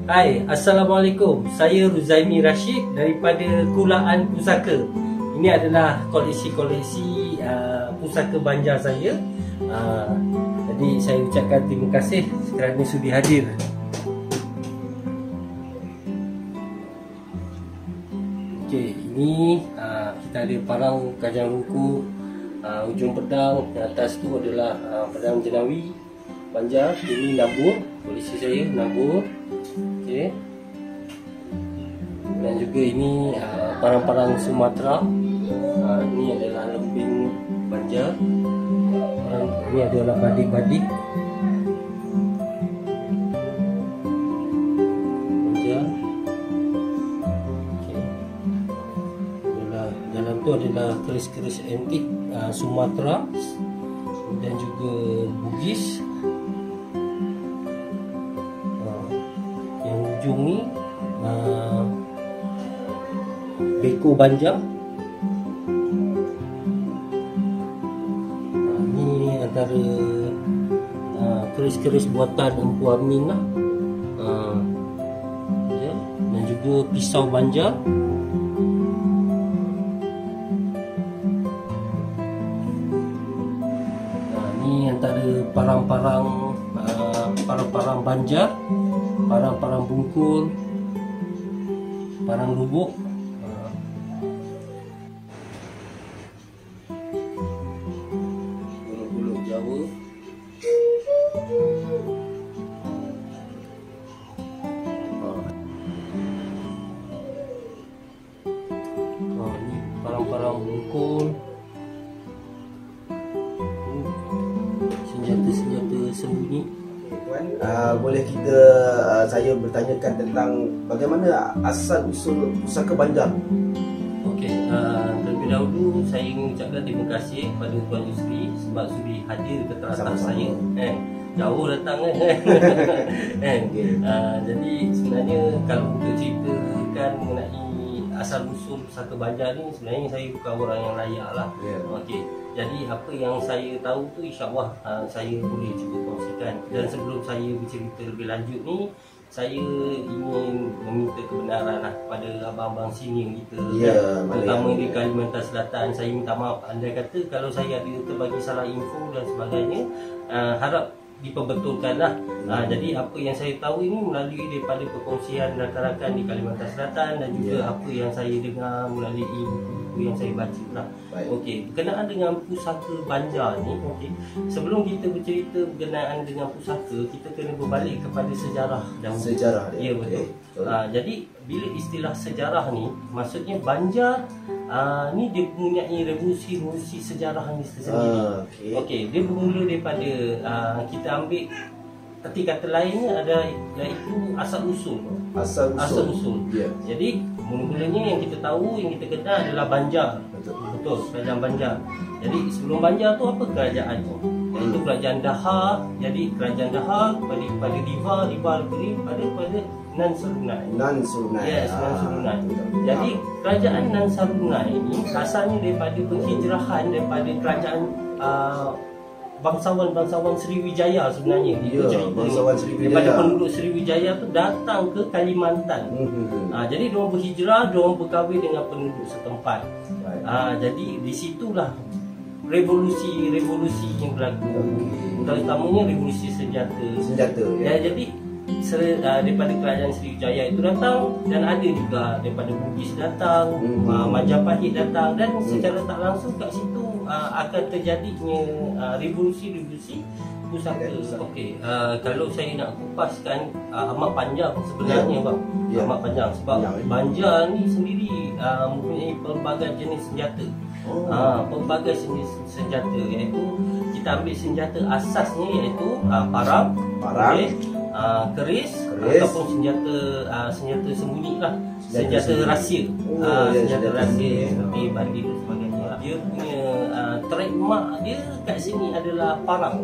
Hai, Assalamualaikum. Saya Ruzaimi Rashid daripada Kulaan Pusaka. Ini adalah koleksi-koleksi pusaka Banjar saya. Jadi saya ucapkan terima kasih kerana sudi hadir. Okey, ini kita ada parang Kajang Rungku, ujung pedang, atas tu adalah pedang Jenawi Banjar. Ini nabur, koleksi saya nabur. Okey. Dan juga ini parang-parang Sumatera. Ini adalah lemping Banjar. Ini adalah badik-badik Banjar. Okey. Dalam tu adalah keris-keris antik Sumatera dan juga Bugis. Yang ujung ni Beko Banjar. Ni antara keris-keris buatan Empu Amin lah. Dan juga pisau Banjar. Ni antara parang-parang Banjar, parang bungkul, parang lubuk. Gulung-gulung Jawa. Ni parang bungkul, senjata-senjata sembunyi. Boleh kita saya bertanyakan tentang bagaimana asal usul pusaka Banjar? Okey, terlebih dahulu saya ingin ucapkan terima kasih kepada Tuan Yusri sebab sudi hadir ke teratas saya. Jauh datang kan. Jadi sebenarnya kalau untuk ceritakan mengenai asal usul pusaka Banjar ni, sebenarnya saya bukan orang yang layak lah. Okey. Jadi apa yang saya tahu tu insya-Allah saya boleh cuba kongsikan. Dan sebelum saya bercerita lebih lanjut ni, saya ingin meminta kebenaran lah kepada abang-abang senior kita, terutama di Kalimantan Selatan. Saya minta maaf andai kata kalau saya ada terbagi salah info dan sebagainya. Harap diperbetulkan lah. Jadi apa yang saya tahu ini melalui daripada perkongsian rakan-rakan di Kalimantan Selatan dan juga apa yang saya dengar melalui buku yang saya baca lah. Okey, berkenaan dengan pusaka Banjar ni, okey, sebelum kita bercerita berkenaan dengan pusaka, kita kena berbalik kepada sejarah dahulu. Sejarah dia. Ya, betul. Jadi bila istilah sejarah ni, maksudnya Banjar ni dia mempunyai revolusi sejarah ni tersendiri. Okey, dia bermula daripada kita ambil erti kata lainnya ada, iaitu asal usul. Asal usul. Jadi mula-mulanya yang kita tahu, yang kita kenal adalah Banjar. Betul, kerajaan Banjar. Jadi sebelum Banjar tu apa kerajaan tu? Iaitu kerajaan Dahar. Jadi kerajaan Dahar pada Diva pada Nan Serunai. Yes, Nan Serunai. Jadi kerajaan Nan Serunai ini asalnya daripada penghijrahan daripada kerajaan bangsawan Sriwijaya sebenarnya. Bangsawan Sriwijaya. Daripada penduduk Sriwijaya tu datang ke Kalimantan. Jadi diorang berhijrah, diorang berkahwin dengan penduduk setempat. Jadi di situlah revolusi yang berlaku. Terutamanya revolusi senjata. Jadi daripada kerajaan Sriwijaya itu datang, dan ada juga daripada Bugis datang, Majapahit datang, dan secara tak langsung kat situ akan terjadinya revolusi pusaka. Okey, kalau saya nak kupaskan amat panjang sebenarnya bang. Amat panjang sebab Banjar ni sendiri mempunyai pelbagai jenis senjata. Pelbagai jenis senjata, iaitu kita ambil senjata asasnya iaitu parang, keris ataupun senjata sembunyi lah, senjata rahsia. Senjata rahsia seperti badik dan sebagainya. Dia punya trademark dia kat sini adalah parang.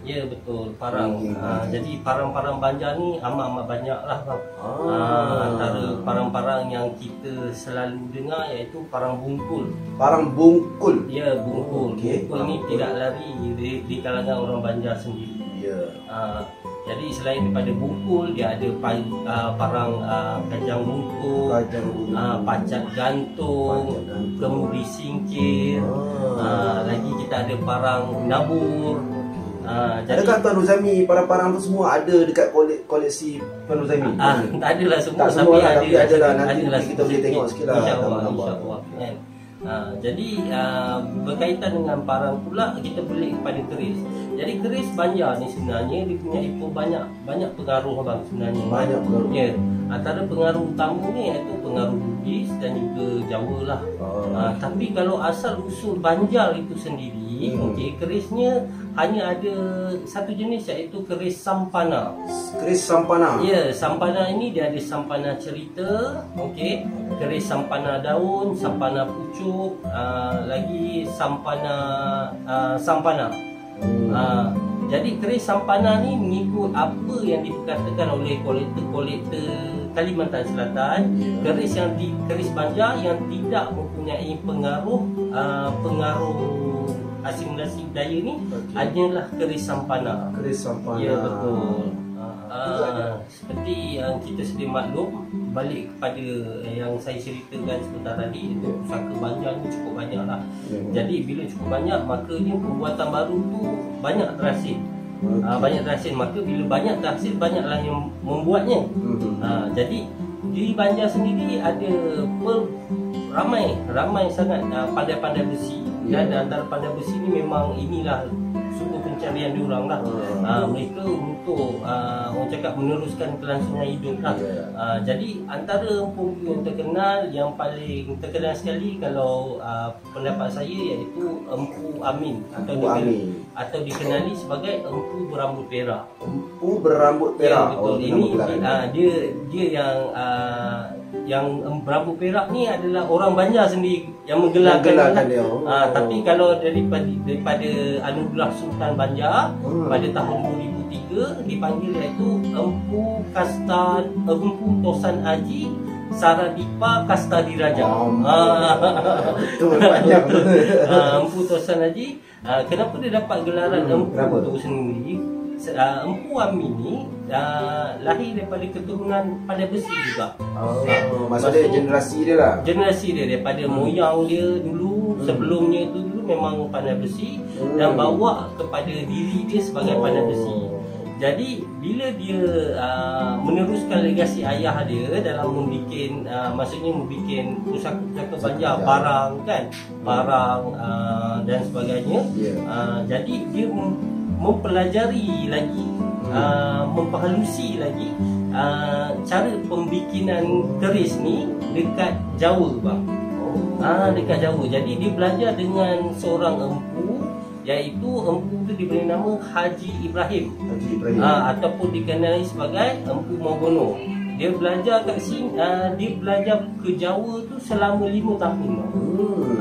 Ya, betul, parang. Jadi parang-parang Banjar ni amat banyak lah bang. Antara parang-parang yang kita selalu dengar iaitu parang bungkul. Ya, bungkul. Bungkul ni tidak lari di kalangan orang Banjar sendiri. Jadi selain daripada bungkul, dia ada parang kajang bungkul, pacat gantung, kemudi singkir, lagi kita ada parang nabur. Adakah Tuan Rozami parang-parang tu semua ada dekat koleksi Tuan Rozami? Tak adalah semua, tak semua tapi ada lah. Nanti adalah kita boleh tengok sikit lah. InsyaAllah kan. Jadi berkaitan dengan parang pula, kita balik kepada keris. Jadi keris banjar ni sebenarnya dia punya banyak pengaruh bang sebenarnya. Banyak pengaruh. Ya. Antara pengaruh utama ni iaitu pengaruh Bugis dan juga Jawa lah. Tapi kalau asal usul Banjar itu sendiri, okey, kerisnya hanya ada satu jenis iaitu keris sampana. Keris sampana. Ya, sampana ini dia ada sampana cerita, okey, keris sampana daun, sampana pucuk, lagi sampana. Jadi keris sampana ni mengikut apa yang dikatakan oleh kolektor Kalimantan Selatan, keris Banjar yang tidak mempunyai pengaruh asimilasi budaya ni hanyalah keris sampana. Keris sampana. Ya, betul. Seperti yang kita sedia maklum, balik kepada yang saya ceritakan sebentar tadi, itu pusaka Banjar ni cukup banyak lah. Jadi bila cukup banyak, makanya pembuatan baru tu banyak terhasil. Banyak terhasil, maka bila banyak terhasil, banyaklah yang membuatnya. Jadi di Banjar sendiri ada ramai sangat pandai-pandai besi. Dan antara pandai besi ni memang inilah sumber pencarian diorang lah. Mereka untuk orang cakap meneruskan kelangsungan hidup lah. Jadi antara empu yang terkenal, yang paling terkenal sekali kalau pendapat saya, iaitu Empu Amin atau dikenali sebagai Empu Berambut Perak. Empu Berambut Perak. Ya, betul. Ini dia yang berambut perak ni adalah orang Banjar sendiri yang menggelarkan dia. Tapi kalau daripada Anugerah Sultan Banjar pada tahun 2003 dipanggil iaitu Empu Tosan Haji Saradipa Kasta Diraja. Betul banyak. Empu Tosan Haji. Kenapa dia dapat gelaran Empu tu sendiri? Empu Amin ni lahir daripada keturunan pandai besi juga. Maksudnya generasi dia lah. Generasi dia daripada moyang dia dulu, sebelumnya itu dulu memang pandai besi dan bawa kepada diri dia sebagai pandai besi. Jadi bila dia meneruskan legasi ayah dia dalam membuat pusaka-pusaka Banjar, barang dan sebagainya. Jadi dia mempelajari lagi, memperhalusi lagi cara pembikinan keris ni dekat Jawa bang. Dekat Jawa. Jadi dia belajar dengan seorang empu, iaitu empu tu diberi nama Haji Ibrahim. Ataupun dikenali sebagai Empu Mogono. Dia belajar kat sini, dia belajar ke Jawa tu selama 5 tahun.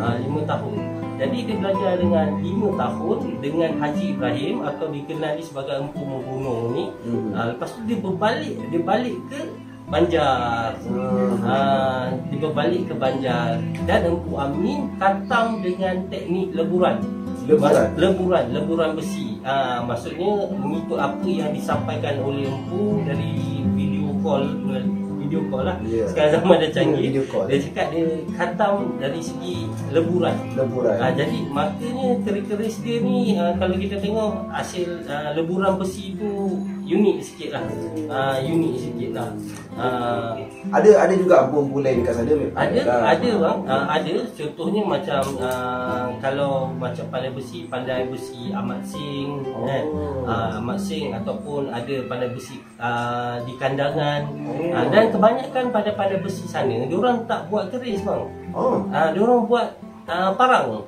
5 tahun. Jadi dia belajar dengan 5 tahun dengan Haji Ibrahim atau dikenali sebagai Empu Mogono ni. Lepas tu dia balik ke Banjar. Dia berbalik ke Banjar dan Empu Amin khatam dengan teknik leburan besi. Maksudnya mengikut apa yang disampaikan oleh empu dari video call lah. Sekarang zaman dah canggih. Dia cakap dia khatam dari segi leburan. Jadi maknanya keris dia ni, kalau kita tengok hasil leburan besi tu unik sikit lah. Ada juga empu-empu lain kat sana. Ada bang. Ada contohnya macam kalau macam pandai besi Ahmad Singh kan. Ahmad Singh, ataupun ada pandai besi di Kandangan. Dan kebanyakan pandai besi sana diorang tak buat keris bang. Diorang buat parang.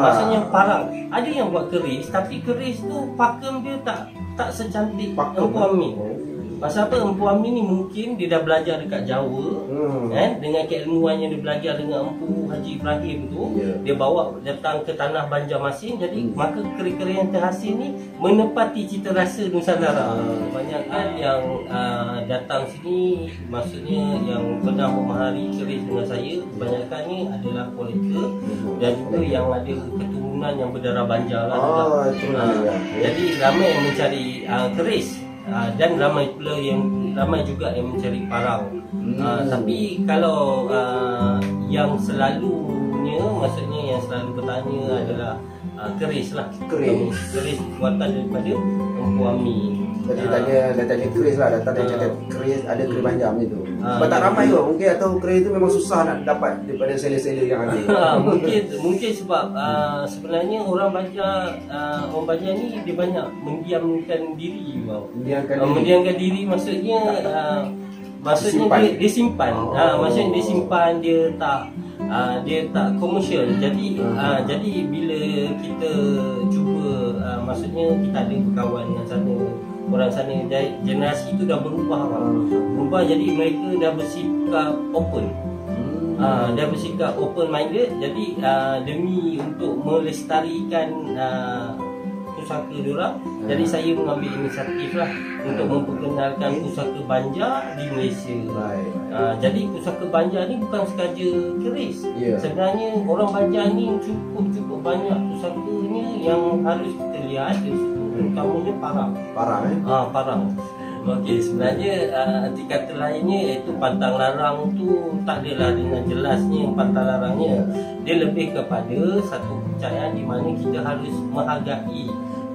Maksudnya parang. Ada yang buat keris, tapi keris tu pakem dia tak secantik Empu Amin. Pasal apa? Empu Amin ni mungkin dia dah belajar dekat Jawa, dengan keilmuan yang dia belajar dengan Empu Haji Ibrahim tu, dia bawa datang ke tanah Banjarmasin. Jadi maka keris-keris yang terhasil ni menepati cita rasa Nusantara. Kebanyakan yang datang sini, maksudnya yang pernah memahari keris dengan saya, kebanyakannya adalah kolektor dan juga yang ada keturunan keturunan yang berdarah Banjar lah. Jadi ramai yang mencari keris, dan ramai juga yang mencari parang. Tapi kalau yang selalunya, maksudnya yang selalu bertanya adalah keris lah. Keris buatan daripada Empu Ami. Tadi tanya keris lah, datang dan cakap keris, ada keris Banjar macam tu. Sebab tak ramai kot mungkin, atau keris tu memang susah nak dapat daripada seller-seller yang ada. Mungkin sebab sebenarnya orang Banjar ni dia banyak mendiamkan diri. Mendiamkan diri maksudnya dia simpan. Maksudnya dia simpan, dia tak komersial. Jadi bila kita cuba, maksudnya kita ada berkawan dengan sana, orang sana, generasi itu dah berubah. Jadi mereka dah bersikap open. Dah bersikap open minded. Jadi demi untuk melestarikan pusaka diorang, jadi saya mengambil inisiatif lah untuk memperkenalkan pusaka Banjar di Malaysia. Jadi pusaka Banjar ni bukan sekaja keris. Sebenarnya orang Banjar ni cukup banyak pusakanya yang harus kita lihat, terutamanya parang. Okey, sebenarnya arti kata lainnya iaitu pantang larang tu tak adalah dengan jelasnya pantang larangnya. Dia lebih kepada satu kepercayaan di mana kita harus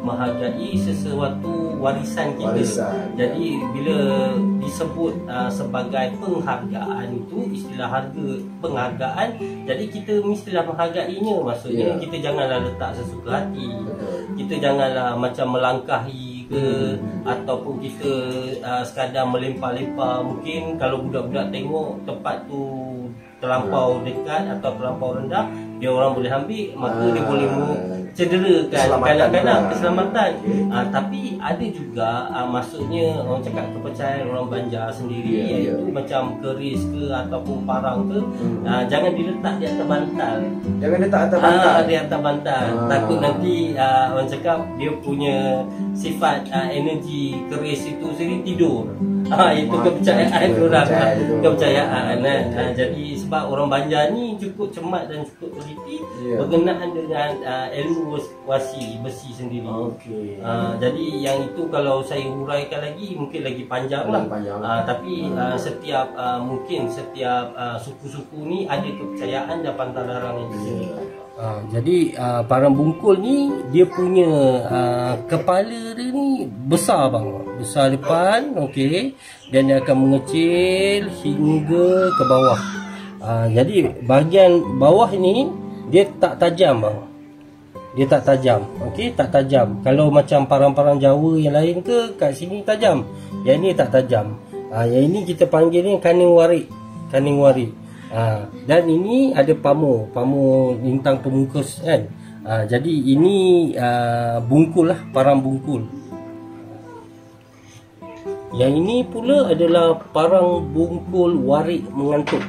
menghargai sesuatu warisan kita. Jadi bila disebut sebagai penghargaan itu, istilah harga penghargaan, jadi kita mestilah menghargainya. Maksudnya kita janganlah letak sesuka hati. Kita janganlah macam melangkahi ke, ataupun kita sekadar melempar-lempar. Mungkin kalau budak-budak tengok tempat tu terlampau dekat atau terlampau rendah, dia orang boleh ambil, maka dia boleh cederakan kadang-kadang keselamatan. Tapi ada juga maksudnya orang cakap kepercayaan orang Banjar sendiri, iaitu macam keris ke ataupun parang ke, jangan diletak di atas bantal. Di atas bantal. Takut nanti orang cakap dia punya sifat energi keris itu sendiri tidur. Itu kepercayaan orang. Kepercayaan. Jadi sebab orang Banjar ni cukup cermat dan cukup teliti berkenaan dengan ilmu wasi besi sendiri. Jadi yang itu kalau saya huraikan lagi mungkin lagi panjang lah. Tapi setiap suku-suku ni ada kepercayaan dan pantang larang yang berbeza. Jadi parang bungkul ni dia punya kepala dia ni besar depan, okey, dan dia akan mengecil hingga ke bawah. Jadi bahagian bawah ni dia tak tajam dia tak tajam, okey, tak tajam. Kalau macam parang-parang Jawa yang lain ke kat sini tajam, yang ni tak tajam. Yang ini kita panggil ni kaning warik. Dan ini ada pamur lintang pemungkus kan. Jadi ini bungkul lah, parang bungkul. Yang ini pula adalah parang bungkul warik mengantuk.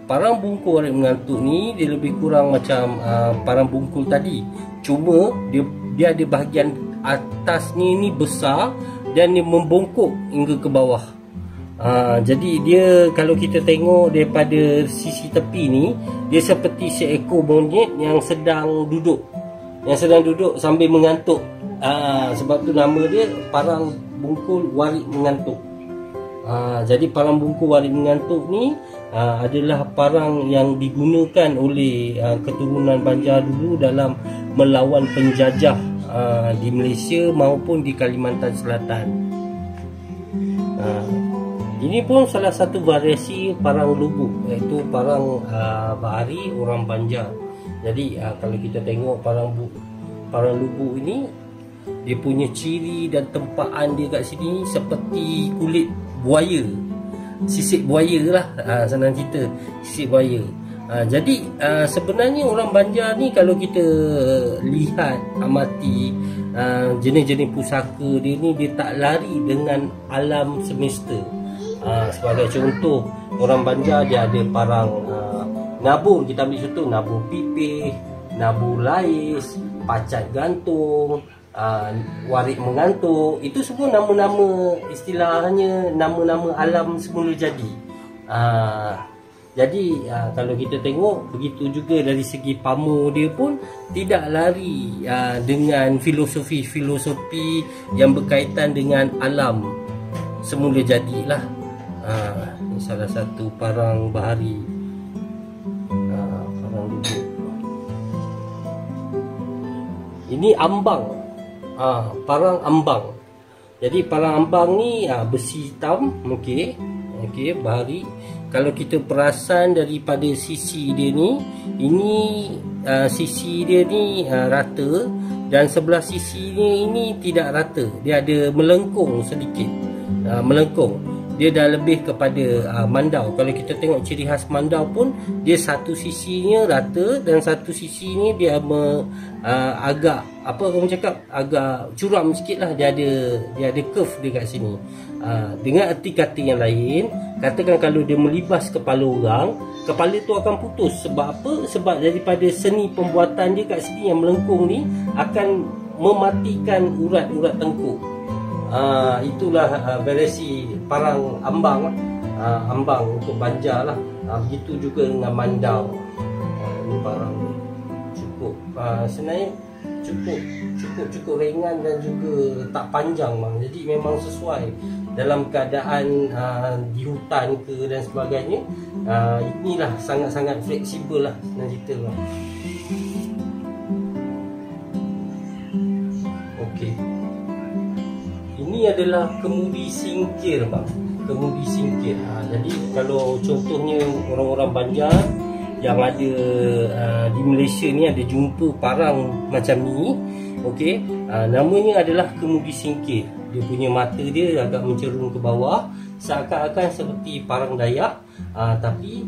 Parang bungkul warik mengantuk ni dia lebih kurang macam parang bungkul tadi. Cuma dia ada bahagian atas ni besar dan dia membongkok hingga ke bawah. Jadi dia kalau kita tengok daripada sisi tepi ni, dia seperti seekor monyet yang sedang duduk sambil mengantuk. Sebab tu nama dia parang bungkul warik mengantuk. Jadi parang bungkul warik mengantuk ni adalah parang yang digunakan oleh keturunan Banjar dulu dalam melawan penjajah di Malaysia maupun di Kalimantan Selatan. Ini pun salah satu variasi parang lubuk, iaitu parang bahari orang Banjar. Jadi kalau kita tengok parang lubuk ini, dia punya ciri dan tempaan dia kat sini seperti kulit buaya, sisik buaya lah, senang cerita, sisik buaya. Jadi sebenarnya orang Banjar ni kalau kita lihat, amati jenis-jenis pusaka dia ni, dia tak lari dengan alam semesta. Sebagai contoh, orang Banjar dia ada parang nabur, kita ambil contoh nabur pipih, nabur lais, pacat gantung, warik mengantuk. Itu semua nama-nama, istilahnya nama-nama alam semula jadi. Jadi kalau kita tengok begitu juga dari segi Pamur dia pun tidak lari dengan filosofi yang berkaitan dengan alam semula jadilah. Ini salah satu parang bahari, parang duduk. Ini ambang, parang ambang. Jadi parang ambang ni besi hitam, okey, bahari. Kalau kita perasan daripada sisi dia ni, ini sisi dia ni rata, dan sebelah sisi ini tidak rata. Dia ada melengkung sedikit, melengkung. Dia dah lebih kepada mandau. Kalau kita tengok ciri khas mandau pun, dia satu sisinya rata dan satu sisinya dia agak, apa orang cakap, agak curam sikit lah. Dia ada curve dekat sini. Dengan erti kata yang lain, katakan kalau dia melibas kepala orang, kepala tu akan putus. Sebab apa? Sebab daripada seni pembuatan dia kat sini yang melengkung ni akan mematikan urat-urat tengkuk. Itulah variasi parang ambang, ambang untuk Banjar lah. Begitu juga dengan mandau. Ini parang cukup sebenarnya cukup ringan dan juga tak panjang bang. Jadi memang sesuai dalam keadaan di hutan ke dan sebagainya. Inilah sangat-sangat fleksibel lah senang cerita bang. Okey. Ini adalah kemudi singkir bang. Kemudi singkir. Jadi kalau contohnya orang-orang Banjar yang ada di Malaysia ni ada jumpa parang macam ni, okey, namanya adalah kemudi singkir. Dia punya mata dia agak mencerung ke bawah, seakan-akan seperti parang Dayak, tapi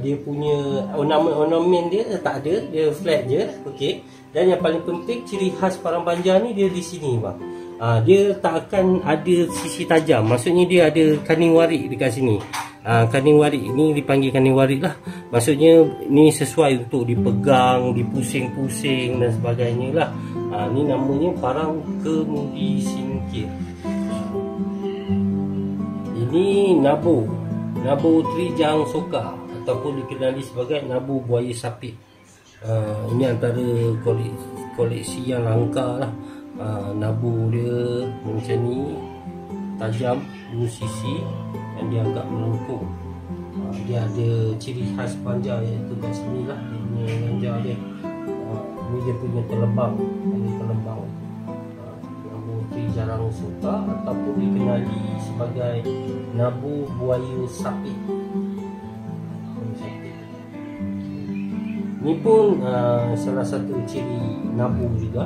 dia punya ornamen dia tak ada, dia flat je, okey. Dan yang paling penting ciri khas parang Banjar ni dia di sini bang. Dia tak akan ada sisi tajam. Maksudnya dia ada kaning warik dekat sini. Kaning warik ni dipanggil kaning warik lah. Maksudnya ni sesuai untuk dipegang, dipusing-pusing dan sebagainya lah. Ni namanya parang kemudi singkir. Ini nabu Trijang Soka ataupun dikenali sebagai nabu buaya sapit. Ini antara koleksi yang langka lah. Nabu dia macam ni, tajam dua sisi dan dia agak melengkung. Dia ada ciri khas Banjar iaitu kat sini lah. Ini Banjar dia. Ini dia punya telembang. Ini telembang nabu Trijang Soka ataupun dikenali sebagai nabu buaya sapit. Ini pun salah satu ciri nabu juga.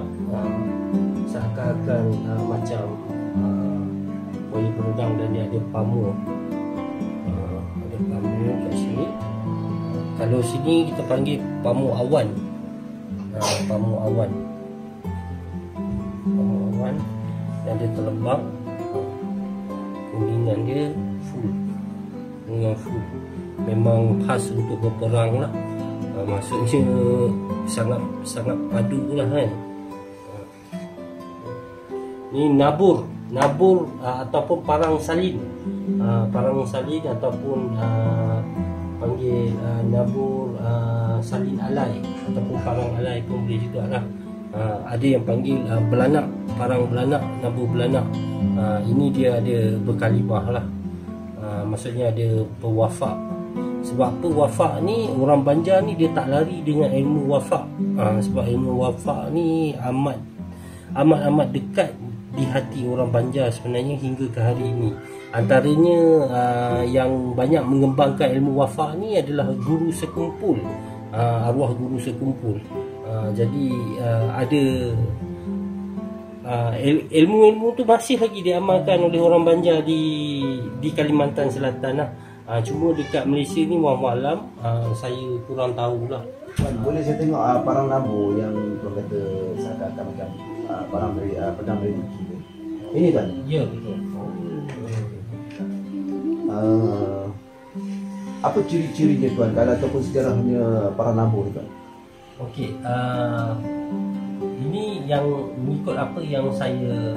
Seakan-akan macam buaya berudang dan dia ada pamur. Ada pamur kat sini. Kalau sini kita panggil pamur awan. Pamur awan. Pamur awan. Dan dia terlembang. Kuningan dia full. Kuningan full. Memang khas untuk berperang lah. Maksudnya sangat padu lah kan. Ini nabur ataupun parang salin. Parang salin ataupun panggil nabur salin alai ataupun parang alai pun boleh juga lah. Ada yang panggil belanak, parang belanak, nabur belanak. Ini dia ada berkalimah lah. Maksudnya ada pewafak. Sebab apa wafak ni, orang Banjar ni dia tak lari dengan ilmu wafak. Sebab ilmu wafak ni amat dekat di hati orang Banjar sebenarnya hingga ke hari ini. Antaranya yang banyak mengembangkan ilmu wafak ni adalah guru sekumpul, arwah guru sekumpul. Jadi ada ilmu-ilmu tu masih lagi diamalkan oleh orang Banjar di Kalimantan Selatan lah. Cuma dekat Malaysia ni wallahualam saya kurang tahulah. Boleh saya tengok parang nabu yang tuan kata seakan-akan macam parang dari pedang dari Turki tu. Ini kan? Ya betul. Apa ciri-cirinya tuan kalau ataupun sejarahnya parang nabu ni tuan? Okey, ini yang mengikut apa yang saya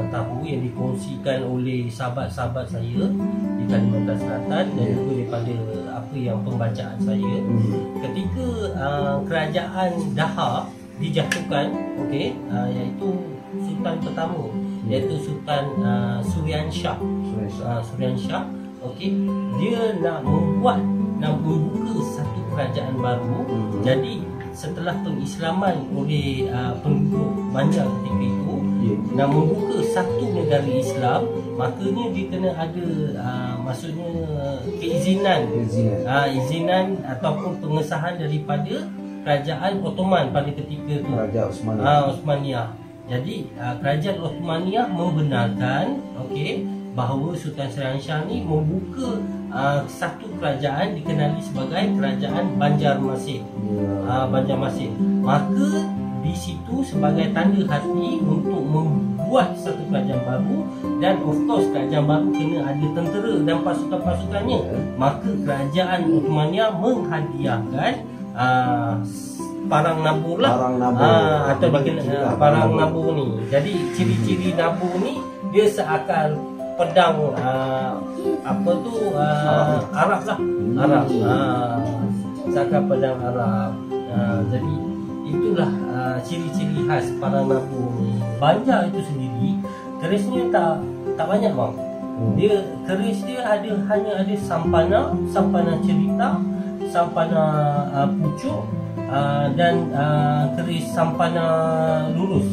tahu, yang dikongsikan oleh sahabat-sahabat saya di Kalimantan Selatan dan juga daripada apa yang pembacaan saya, ketika kerajaan Daha dijatuhkan, okey, iaitu Sultan pertama, iaitu Sultan Surian Shah. Surian Shah, okey, dia nak membuka satu kerajaan baru. Jadi setelah pengislaman oleh penduduk Banjar ketika itu, nak membuka satu negara Islam, makanya dia kena ada maksudnya keizinan, izinan ataupun pengesahan daripada kerajaan Ottoman pada ketika itu, Osmaniyah. Jadi kerajaan Osmaniyah membenarkan, okey, bahawa Sultan Surian Shah ni membuka satu kerajaan dikenali sebagai kerajaan Banjarmasin. Banjarmasin. Maka di situ sebagai tanda hati untuk membuat satu kerajaan baru, dan of course kerajaan baru kena ada tentera dan pasukan-pasukannya. Maka kerajaan Ottomaniyah menghadiahkan parang nabur lah, atau parang nabur ni. Jadi ciri-ciri nabur ni dia seakal pedang apa tu Arab lah, Arab, seakal pedang Arab. Jadi itulah ciri-ciri khas parang nabur ni. Banjar itu sendiri kerisnya tak banyak bang. Dia keris dia hanya ada sampana cerita, sampana pucuk, dan keris sampana lurus.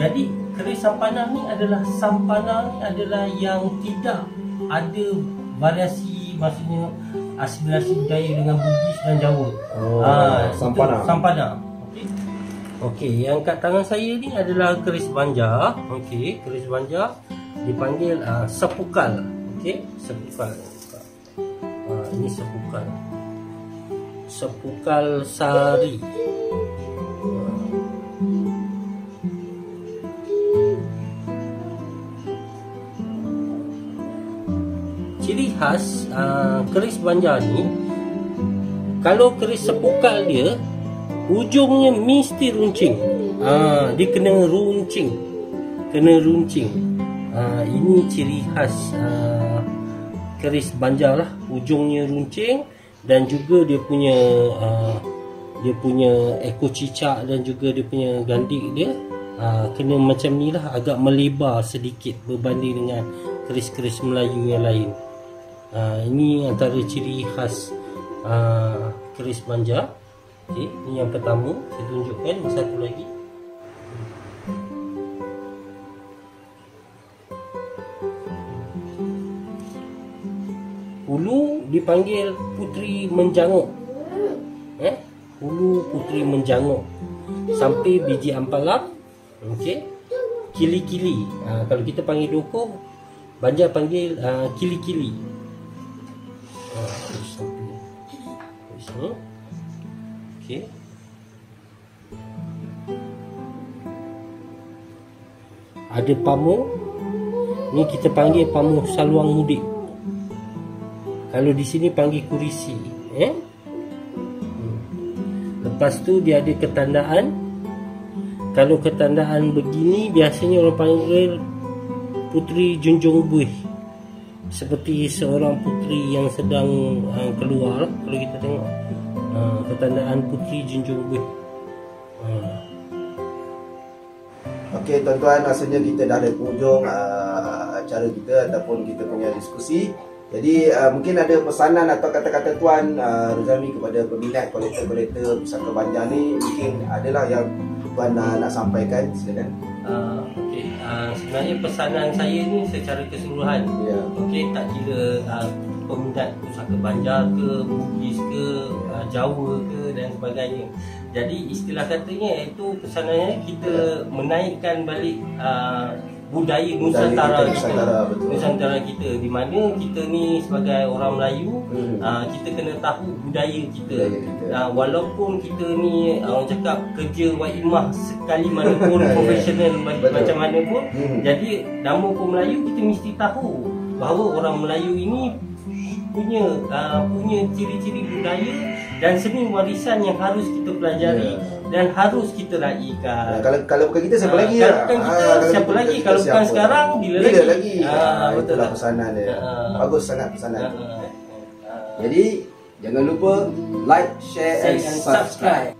Jadi keris sampana ni adalah yang tidak ada variasi, maksudnya asimilasi budaya dengan Bugis dan Jawa. Sampana. Okey, yang kat tangan saya ni adalah keris Banjar. Okey, keris Banjar dipanggil sepukal. Okey, sepukal. Ini sepukal. Sepukal sari. Ciri khas keris Banjar ni, kalau keris sepukal dia ujungnya mesti runcing. Dia kena runcing. Ini ciri khas keris Banjar lah, ujungnya runcing, dan juga dia punya ekor cicak dan juga dia punya gandik dia kena macam ni lah, agak melebar sedikit berbanding dengan keris-keris Melayu yang lain. Ini antara ciri khas keris Banjar. Okay, ini yang pertama saya tunjukkan. Satu lagi, hulu dipanggil Putri Menjanguk. Hulu Putri Menjanguk sampai biji ampalam. Okey, kili-kili. Kalau kita panggil doko, Banjar panggil kili-kili. Okey. Ada pamuk. Ni kita panggil pamuk saluang mudik. Kalau di sini panggil kurisi. Lepas tu dia ada ketandaan. Kalau ketandaan begini biasanya orang panggil Putri Junjung Buih. Seperti seorang puteri yang sedang keluar. Kalau kita tengok ketandaan Putri Junjung Buih. Okey tuan-tuan, rasanya kita dah ada penghujung acara kita ataupun kita punya diskusi. Jadi mungkin ada pesanan atau kata-kata tuan Rozami kepada peminat kolektor-kolektor pusaka Banjar ni, mungkin adalah yang tuan nak sampaikan, silakan. Okey, sebenarnya pesanan saya ni secara keseluruhan. Okey, tak kira peminat pusaka Banjar ke, Bugis ke, Jawa ke dan sebagainya. Jadi istilah katanya iaitu pesanannya kita menaikkan balik budaya Nusantara kita, di mana kita ni sebagai orang Melayu, kita kena tahu budaya kita. Walaupun kita ni orang cakap kerja waimah sekali mana pun, profesional macam mana pun, jadi nama pun Melayu, kita mesti tahu bahawa orang Melayu ini punya ciri-ciri budaya dan seni warisan yang harus kita pelajari dan harus kita raikan. Kalau bukan kita siapa lagi? Kalau bukan kita siapa lagi? Kalau bukan sekarang bila lagi? Betul lah pesanan dia. Bagus sangat pesanan tu. Jadi jangan lupa like, share and subscribe.